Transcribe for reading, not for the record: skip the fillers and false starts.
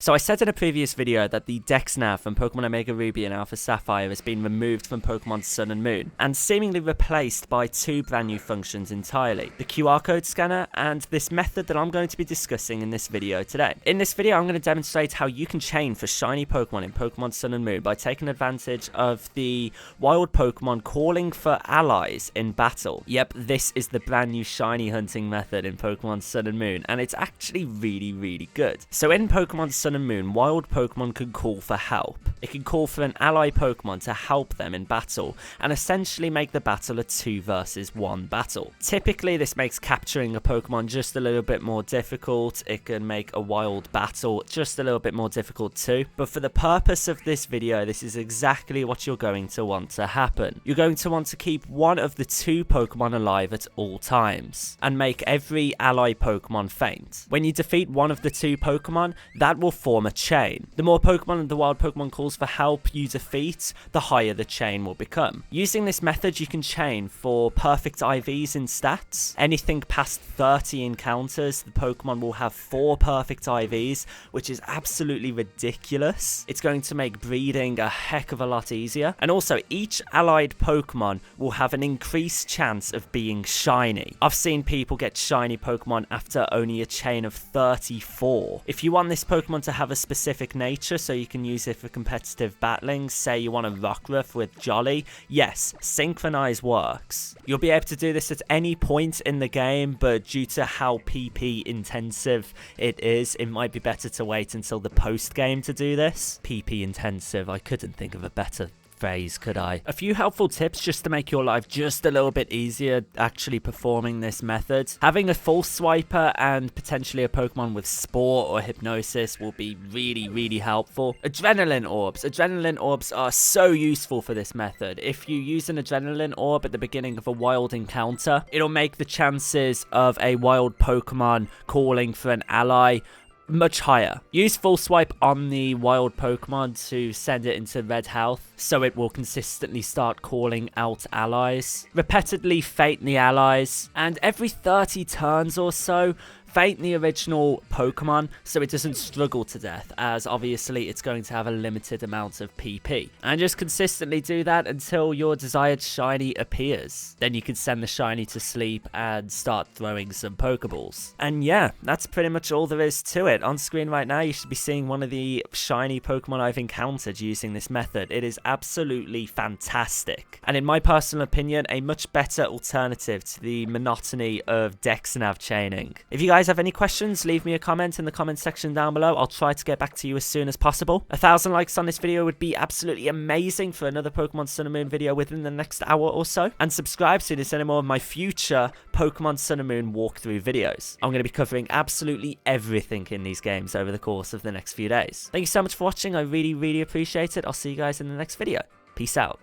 So I said in a previous video that the Dex nav from Pokemon Omega Ruby and Alpha Sapphire has been removed from Pokemon Sun and Moon, and seemingly replaced by two brand new functions entirely: the QR code scanner and this method that I'm going to be discussing in this video today. In this video, I'm going to demonstrate how you can chain for shiny Pokemon in Pokemon Sun and Moon by taking advantage of the wild Pokemon calling for allies in battle. Yep, this is the brand new shiny hunting method in Pokemon Sun and Moon, and it's actually really good. So in Pokemon Sun and Moon, wild Pokemon can call for help. It can call for an ally Pokemon to help them in battle, and essentially make the battle a 2 versus 1 battle. Typically, this makes capturing a Pokemon just a little bit more difficult. It can make a wild battle just a little bit more difficult too. But for the purpose of this video, this is exactly what you're going to want to happen. You're going to want to keep one of the 2 Pokemon alive at all times, and make every ally Pokemon faint. When you defeat one of the 2 Pokemon, that will form a chain. The more Pokemon the wild Pokemon calls for help you defeat, the higher the chain will become. Using this method, you can chain for perfect IVs in stats. Anything past 30 encounters, the Pokemon will have 4 perfect IVs, which is absolutely ridiculous. It's going to make breeding a heck of a lot easier. And also, each allied Pokemon will have an increased chance of being shiny. I've seen people get shiny Pokemon after only a chain of 34. If you want this Pokemon to have a specific nature so you can use it for competitive battling, say you want a Rockruff with Jolly, yes, Synchronize works. You'll be able to do this at any point in the game, but due to how PP intensive it is, it might be better to wait until the post game to do this. PP intensive, I couldn't think of a better phrase, could I? A few helpful tips just to make your life just a little bit easier actually performing this method. Having a full swiper and potentially a Pokemon with Spore or Hypnosis will be really helpful. Adrenaline orbs. Adrenaline orbs are so useful for this method. If you use an adrenaline orb at the beginning of a wild encounter, it'll make the chances of a wild Pokemon calling for an ally much higher. Use full swipe on the wild Pokemon to send it into red health, so it will consistently start calling out allies. Repeatedly faint the allies, and every 30 turns or so, faint the original Pokemon so it doesn't struggle to death, as obviously it's going to have a limited amount of PP. And just consistently do that until your desired shiny appears. Then you can send the shiny to sleep and start throwing some Pokeballs. And yeah, that's pretty much all there is to it. On screen right now, you should be seeing one of the shiny Pokemon I've encountered using this method. It is absolutely fantastic, and in my personal opinion, a much better alternative to the monotony of Dex nav chaining. If you guys have any questions, leave me a comment in the comment section down below. I'll try to get back to you as soon as possible. 1,000 likes on this video would be absolutely amazing for another Pokemon Sun and Moon video within the next hour or so. And subscribe so you don't see any more of my future Pokemon Sun and Moon walkthrough videos. I'm going to be covering absolutely everything in these games over the course of the next few days. Thank you so much for watching. I really appreciate it. I'll see you guys in the next video. Peace out.